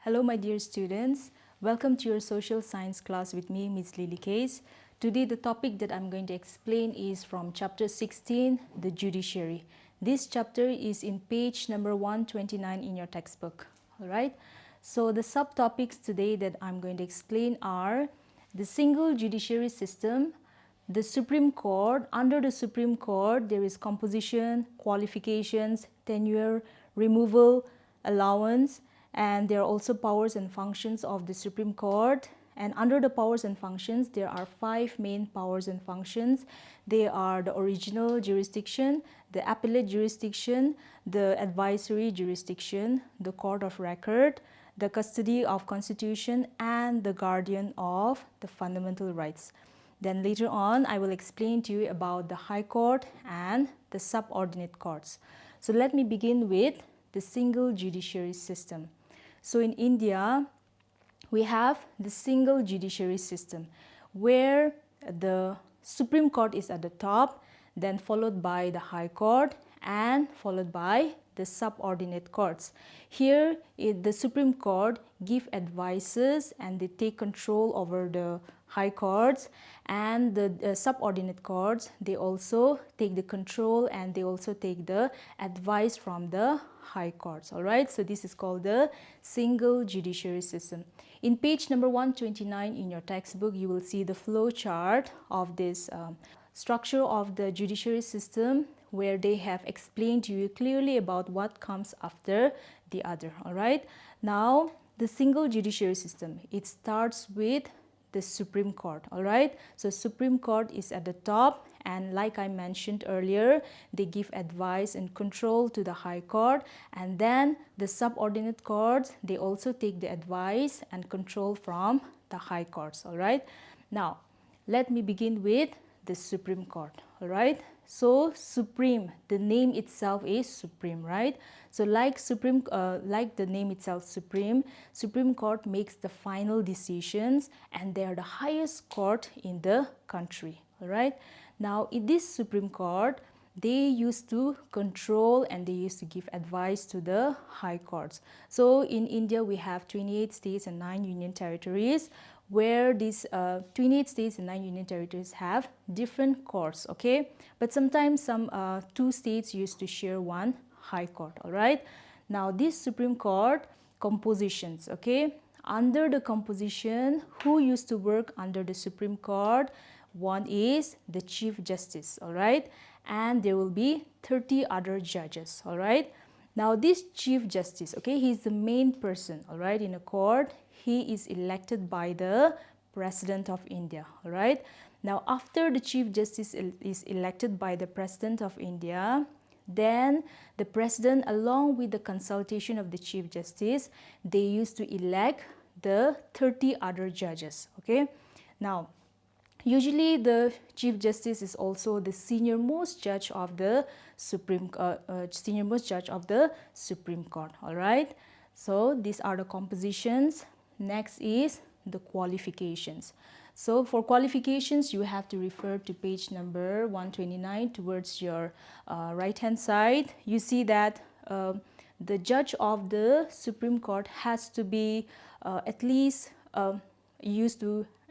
Hello my dear students, welcome to your social science class with me, Ms. Lily Case. Today the topic that I'm going to explain is from chapter 16, the Judiciary. This chapter is in page number 129 in your textbook. Alright, so the subtopics today that I'm going to explain are the single judiciary system, the Supreme Court. Under the Supreme Court there is composition, qualifications, tenure, removal, allowance, and there are also powers and functions of the Supreme Court. And under the powers and functions, there are 5 main powers and functions. They are the original jurisdiction, the appellate jurisdiction, the advisory jurisdiction, the court of record, the custody of constitution, and the guardian of the fundamental rights. Then later on, I will explain to you about the High Court and the subordinate courts. So let me begin with the single judiciary system. So in India, we have the single judiciary system where the Supreme Court is at the top, then followed by the High Court and followed by the subordinate courts. Here, the Supreme Court give advices and they take control over the high courts, and the subordinate courts, they also take the control and they also take the advice from the high courts. All right, so this is called the single judiciary system. In page number 129 in your textbook, you will see the flow chart of this structure of the judiciary system, where they have explained to you clearly about what comes after the other. All right, now the single judiciary system, it starts with the Supreme Court. All right, so Supreme Court is at the top, and like I mentioned earlier, they give advice and control to the High Court, and then the subordinate courts, they also take the advice and control from the high courts. All right, now let me begin with the Supreme Court. All right, so Supreme, the name itself is Supreme, right? So like the name itself, Supreme Court makes the final decisions, and they are the highest court in the country. All right, now in this Supreme Court, they used to control and they used to give advice to the high courts. So in India, we have 28 states and 9 union territories, where these 28 states and 9 union territories have different courts, okay? But sometimes some 2 states used to share one high court. All right, now this Supreme Court compositions, okay? Under the composition, who used to work under the Supreme Court? One is the Chief Justice. All right, and there will be 30 other judges. All right, now this Chief Justice, okay, he is the main person, all right, in a court. He is elected by the President of India. All right, now after the Chief Justice is elected by the President of India, then the President, along with the consultation of the Chief Justice, they used to elect the 30 other judges. Okay, now usually the Chief Justice is also the senior most judge of the Supreme Court. All right, so these are the compositions. Next is the qualifications. So for qualifications, you have to refer to page number 129 towards your right hand side. You see that the judge of the Supreme Court has to be at least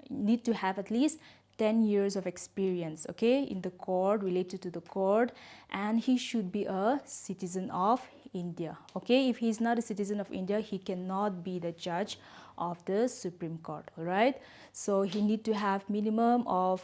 need to have at least 10 years of experience, okay, in the court, related to the court, and he should be a citizen of India. Okay, if he is not a citizen of India, he cannot be the judge of the Supreme Court. All right, so he need to have minimum of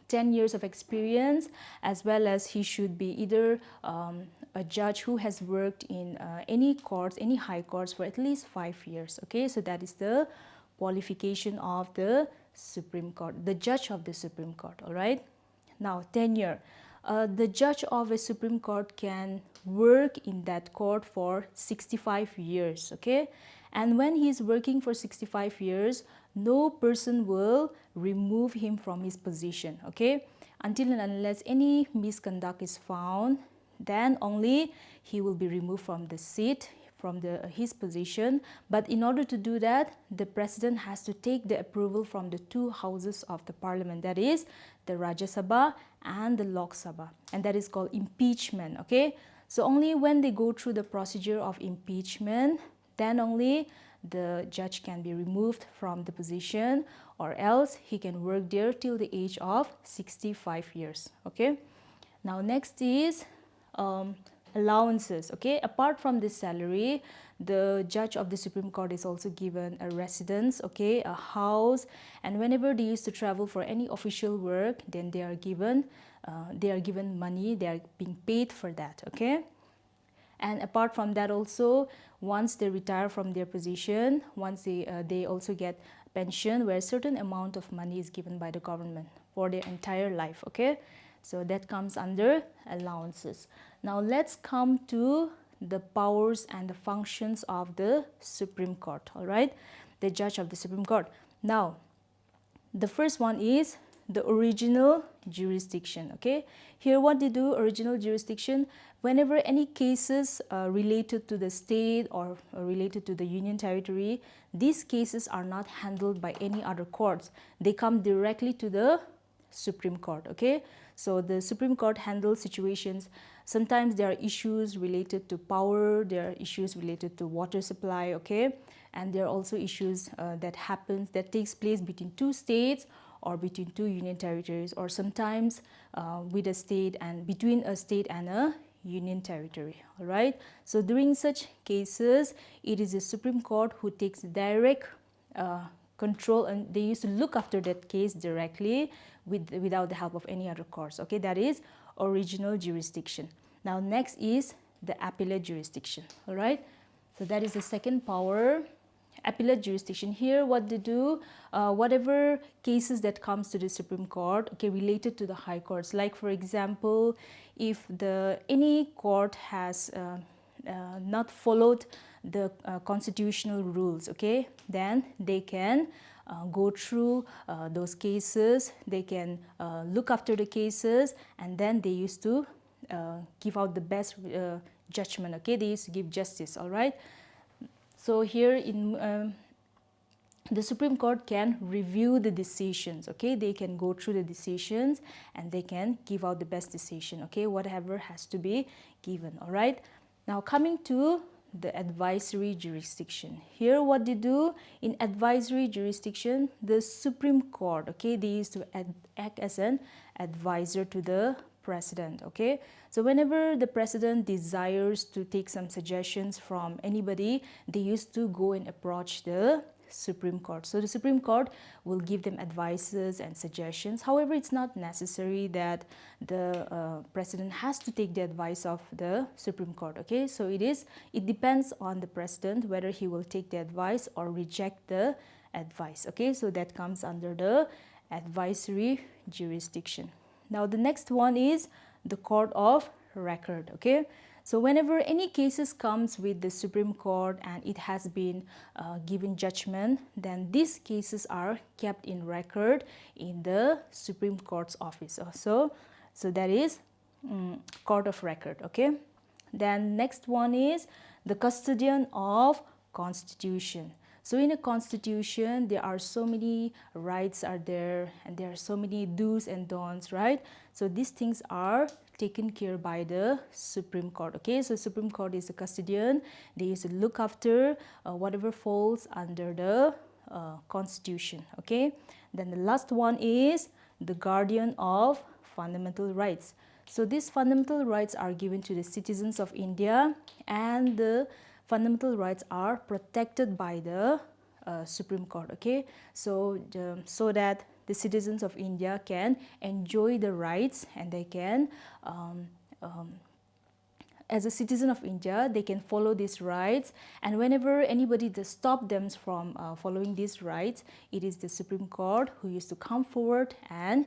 10 years of experience, as well as he should be either a judge who has worked in any courts, any high courts, for at least 5 years. Okay, so that is the qualification of the Supreme Court, the judge of the Supreme Court. All right, now tenure. The judge of a Supreme Court can work in that court for 65 years, okay? And when he is working for 65 years, no person will remove him from his position, okay? Until and unless any misconduct is found, then only he will be removed from the seat, from his position. But in order to do that, the President has to take the approval from the 2 houses of the Parliament, that is the Rajya Sabha and the Lok Sabha, and that is called impeachment. Okay, so only when they go through the procedure of impeachment, then only the judge can be removed from the position, or else he can work there till the age of 65 years. Okay. Now next is allowances. Okay, apart from this salary, the judge of the Supreme Court is also given a residence, okay, a house, and whenever they used to travel for any official work, then they are given money, they are being paid for that. Okay. And apart from that also, once they retire from their position, once they also get pension, where a certain amount of money is given by the government for their entire life. Okay, so that comes under allowances. Now let's come to the powers and the functions of the Supreme Court. All right, the judge of the Supreme Court. Now the first one is the original jurisdiction. Okay, here what they do, original jurisdiction, whenever any cases related to the state or related to the union territory, these cases are not handled by any other courts. They come directly to the Supreme Court. Okay, so the Supreme Court handles situations. Sometimes there are issues related to power, there are issues related to water supply. Okay, and there are also issues that takes place between two states or between two union territories, or sometimes with a state and between a state and a union territory. All right, so during such cases, it is the Supreme Court who takes direct control, and they used to look after that case directly without the help of any other courts. Okay, that is original jurisdiction. Now next is the appellate jurisdiction. All right, so that is the second power. Appellate jurisdiction, here what they do, whatever cases that comes to the Supreme Court, okay, related to the high courts, like for example, if any court has not followed the constitutional rules, okay, then they can go through those cases, they can look after the cases, and then they used to give out the best judgment. Okay, they used to give justice. All right. So here in the Supreme Court can review the decisions. Okay, they can go through the decisions and they can give out the best decision. Okay, whatever has to be given. All right. Now coming to the advisory jurisdiction. Here what they do in advisory jurisdiction, the Supreme Court, okay, they used to act as an advisor to the president. Okay, so whenever the president desires to take some suggestions from anybody, they used to go and approach the Supreme Court. So the Supreme Court will give them advices and suggestions. However, it's not necessary that the president has to take the advice of the Supreme Court. Okay, so it depends on the president whether he will take the advice or reject the advice. Okay, so that comes under the advisory jurisdiction. Now the next one is the court of record. Okay, so whenever any cases comes with the Supreme Court and it has been given judgment, then these cases are kept in record in the Supreme Court's office. So that is court of record. Okay, then next one is the custodian of constitution. So in a constitution, there are so many rights are there, and there are so many do's and don'ts, right? So these things are taken care by the Supreme Court. Okay, so Supreme Court is the custodian. They used to look after whatever falls under the constitution. Okay, then the last one is the guardian of fundamental rights. So these fundamental rights are given to the citizens of India, and the fundamental rights are protected by the Supreme Court. Okay, so that the citizens of India can enjoy the rights, and they can as a citizen of India, they can follow these rights, and whenever anybody does stop them from following these rights, it is the Supreme Court who used to come forward and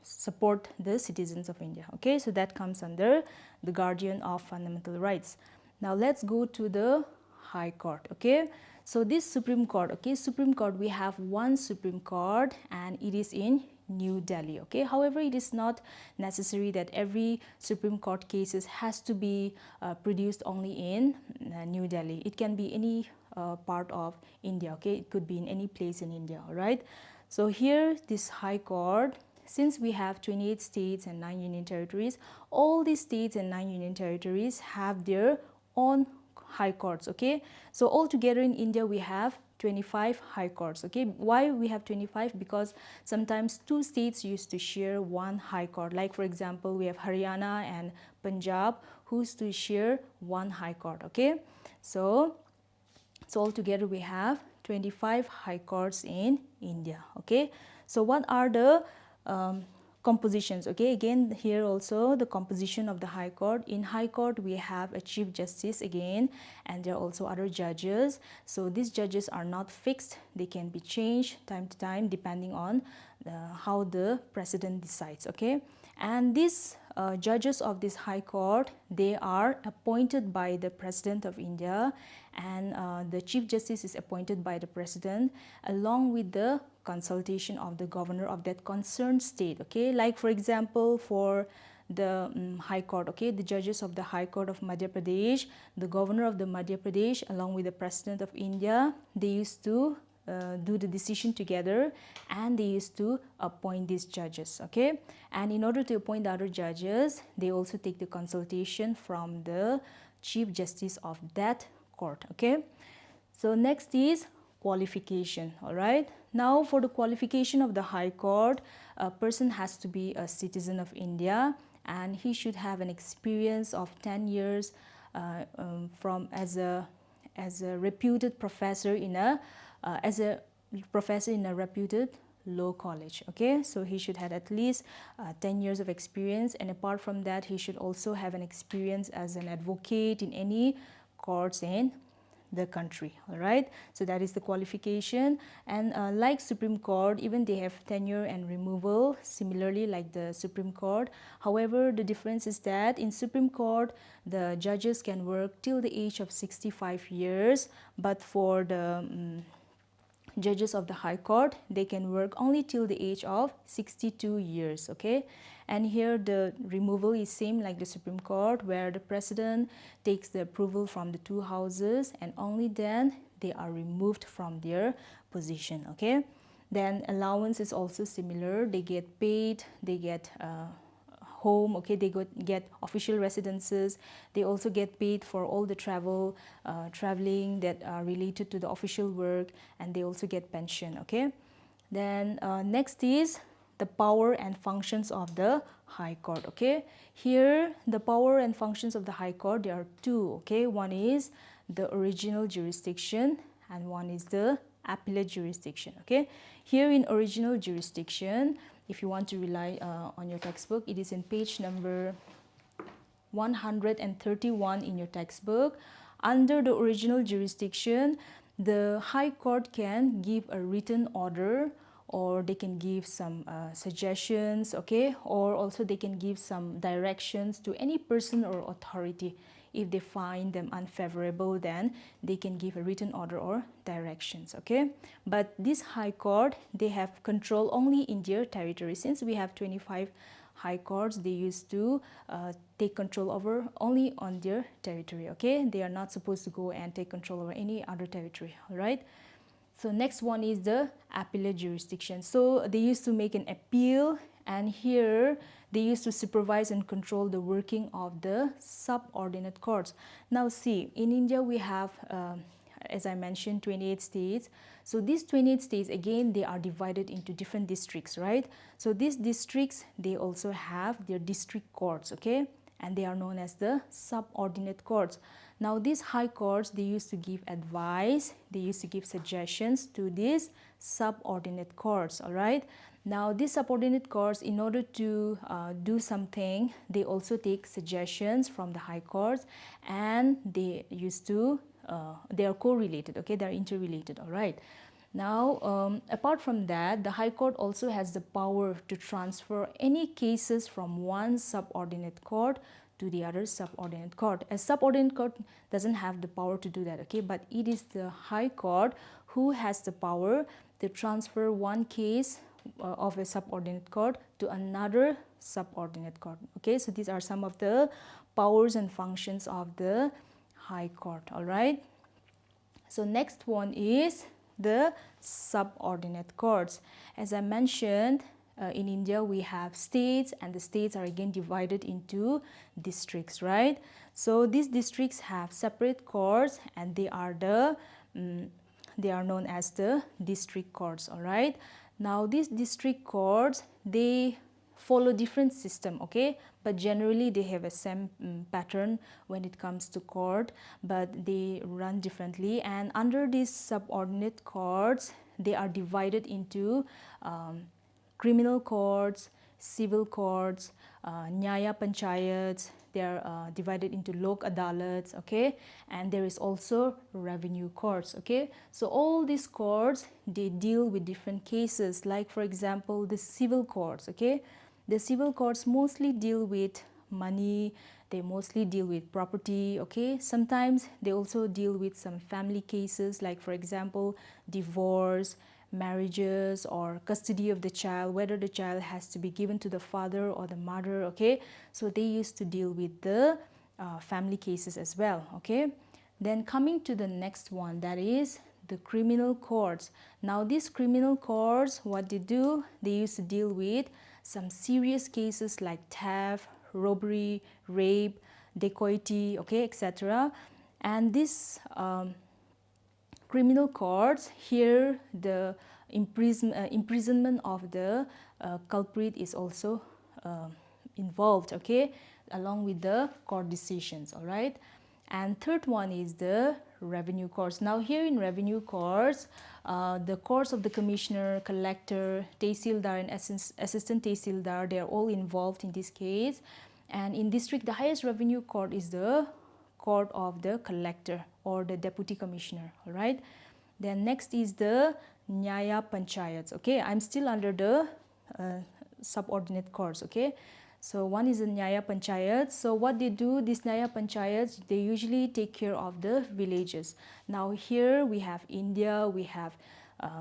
support the citizens of India. Okay, so that comes under the guardian of fundamental rights. Now let's go to the High Court. Okay, so this Supreme Court, okay, Supreme Court, we have one Supreme Court and it is in New Delhi. Okay, however, it is not necessary that every Supreme Court cases has to be produced only in New Delhi. It can be any part of India. Okay, it could be in any place in India. All right, so here this High Court, since we have 28 states and 9 union territories, all these states and 9 union territories have their own high courts, okay. So altogether in India we have 25 high courts, okay. Why we have 25? Because sometimes two states used to share one high court. Like for example, we have Haryana and Punjab who used to share one high court, okay. So altogether we have 25 high courts in India, okay. So what are the compositions, okay. Again, here also the composition of the high court. In high court we have a chief justice again, and there are also other judges. So these judges are not fixed, they can be changed time to time depending on how the president decides, okay. And these judges of this high court, they are appointed by the president of India, and the chief justice is appointed by the president along with the consultation of the governor of that concerned state, okay. Like for example, for the high court, okay, the judges of the high court of Madhya Pradesh, the governor of the Madhya Pradesh along with the president of India, they used to do the decision together, and they used to appoint these judges, okay. And in order to appoint the other judges, they also take the consultation from the chief justice of that court, okay. So next is qualification, all right. Now for the qualification of the high court, a person has to be a citizen of India, and he should have an experience of 10 years from as a reputed professor in a reputed law college, okay. So he should have at least 10 years of experience, and apart from that he should also have an experience as an advocate in any courts in the country, all right. So that is the qualification. And like Supreme Court, even they have tenure and removal similarly like the Supreme Court. However, the difference is that in Supreme Court the judges can work till the age of 65 years, but for the judges of the high court, they can work only till the age of 62 years, okay. And here the removal is same like the Supreme Court, where the president takes the approval from the two houses, and only then they are removed from their position, okay. Then allowance is also similar, they get paid, they get home, okay, they get official residences, they also get paid for all the traveling that are related to the official work, and they also get pension, okay. Then next is the power and functions of the high court, okay. Here the power and functions of the high court, there are two, okay. One is the original jurisdiction and one is the appellate jurisdiction, okay. Here in original jurisdiction, if you want to rely on your textbook, it is in page number 131 in your textbook. Under the original jurisdiction, the high court can give a written order, or they can give some suggestions, okay, or also they can give some directions to any person or authority. If they find them unfavorable, then they can give a written order or directions, okay. But this high court, they have control only in their territory. Since we have 25 high courts, they used to take control over only on their territory, okay. They are not supposed to go and take control over any other territory, all right. So next one is the appellate jurisdiction. So they used to make an appeal, and here they used to supervise and control the working of the subordinate courts. Now see, in India we have, as I mentioned, 28 states. So these 28 states, again, they are divided into different districts, right? So these districts, they also have their district courts, okay? And they are known as the subordinate courts. Now these high courts, they used to give advice, they used to give suggestions to these subordinate courts, all right? Now these subordinate courts, in order to do something, they also take suggestions from the high courts, and they used to, they are correlated, okay? They are interrelated, all right? Now, apart from that, the High Court also has the power to transfer any cases from one subordinate court to the other subordinate court. A subordinate court doesn't have the power to do that, okay? But it is the High Court who has the power to transfer one case of a subordinate court to another subordinate court, okay? So these are some of the powers and functions of the High Court, all right? So next one is the subordinate courts. As I mentioned, in India we have states, and the states are again divided into districts, right? So these districts have separate courts, and they are known as the district courts. All right. Now these district courts, they follow different system, okay, but generally they have a same pattern when it comes to court, but they run differently. And under these subordinate courts, they are divided into criminal courts, civil courts, Eaja Panchayats. They are divided into Lok Adalats, okay, and there is also revenue courts, okay. So all these courts, they deal with different cases, like for example the civil courts, okay. The civil courts mostly deal with money, they mostly deal with property, okay. Sometimes they also deal with some family cases, like for example divorce, marriages, or custody of the child, whether the child has to be given to the father or the mother, okay. So they used to deal with the family cases as well, okay. Then coming to the next one, that is the criminal courts. Now these criminal courts, what they do, they used to deal with some serious cases like theft, robbery, rape, dacoity, okay, etc. And this criminal courts, here the imprisonment of the culprit is also involved, okay, along with the court decisions. All right. And third one is the revenue courts. Now here in revenue courts, the courts of the commissioner, collector, tehsildar and assistant tehsildar, they are all involved in this case. And in district, the highest revenue court is the court of the collector or the deputy commissioner. All right. Then next is the Eaja Panchayats, okay. I'm still under the subordinate courts, okay. So one is the Eaja Panchayats. So what they do, these Eaja Panchayats, they usually take care of the villages. Now here we have India,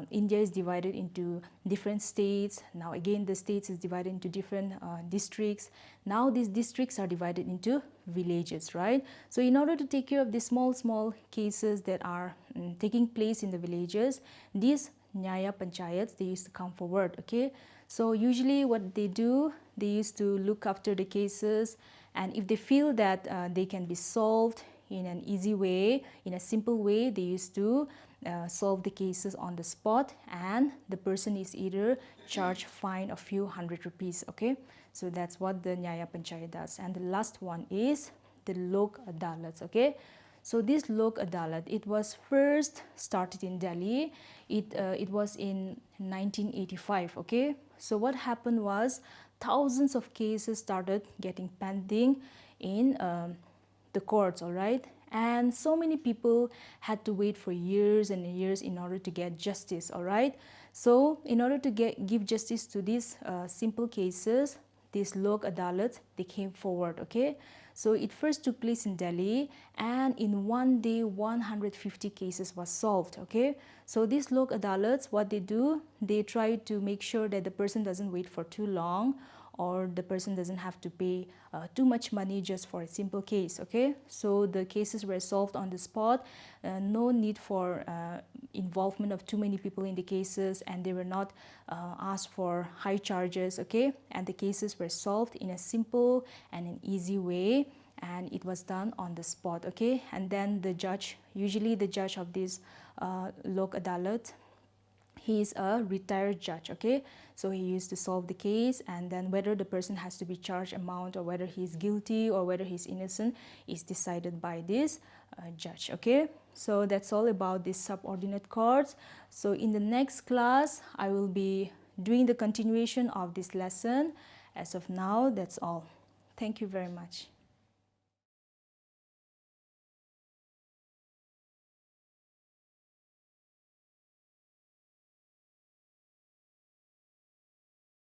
India is divided into different states. Now again the states is divided into different districts. Now these districts are divided into villages, right? So in order to take care of the small cases that are taking place in the villages, these Eaja Panchayats, they used to come forward, okay. So usually what they do, they used to look after the cases, and if they feel that they can be solved in an easy way, in a simple way, they used to solve the cases on the spot, and the person is either charged fine of few hundred rupees, okay. So that's what the Eaja Panchayat does. And the last one is the Lok Adalats, okay. So this Lok Adalat, it was first started in Delhi. It was in 1985, okay. So what happened was thousands of cases started getting pending in the courts, all right. And so many people had to wait for years and years in order to get justice, all right. So in order to give justice to these simple cases, these Lok Adalats, they came forward, okay. So it first took place in Delhi, and in one day 150 cases was solved, okay. So these Lok Adalats, what they do, they try to make sure that the person doesn't wait for too long, or the person doesn't have to pay too much money just for a simple case, okay. So the cases were solved on the spot, no need for involvement of too many people in the cases, and they were not asked for high charges, okay. And the cases were solved in a simple and an easy way, and it was done on the spot, okay. And then the judge, usually the judge of this Lok Adalat, he is a retired judge, okay. So he used to solve the case, and then whether the person has to be charged amount or whether he is guilty or whether he is innocent is decided by this judge, okay. So that's all about these subordinate courts. So in the next class, I will be doing the continuation of this lesson. As of now, that's all. Thank you very much.